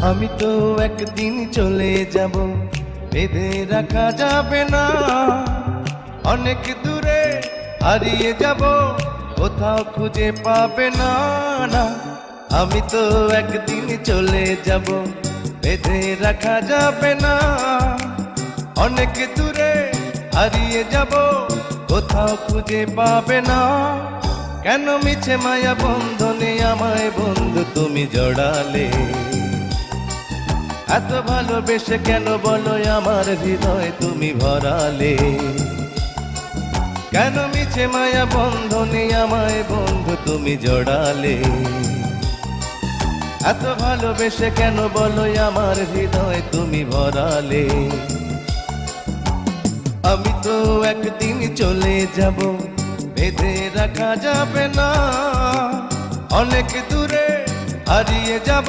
আমি তো একদিন চলে যাব, বেঁধে রাখা যাবে না। অনেক দূরে হারিয়ে যাব, কোথাও খুঁজে পাবে না। না, আমি তো একদিন চলে যাব, বেঁধে রাখা যাবে না। অনেক দূরে হারিয়ে যাব, কোথাও খুঁজে পাবে না। কেন মিছে মায়া বন্ধনে আমায় বন্ধু তুমি জড়ালে? এত ভালোবেসে কেন বলো আমার হৃদয় তুমি ভরালে? কেন মিছে মায়া বন্ধনে আমায় বন্ধু তুমি জড়ালে? এত ভালোবেসে কেন বলো আমার হৃদয় তুমি ভরালে? আমি তো একদিন চলে যাব, বেঁধে রাখা যাবে না। অনেক দূরে হারিয়ে যাব,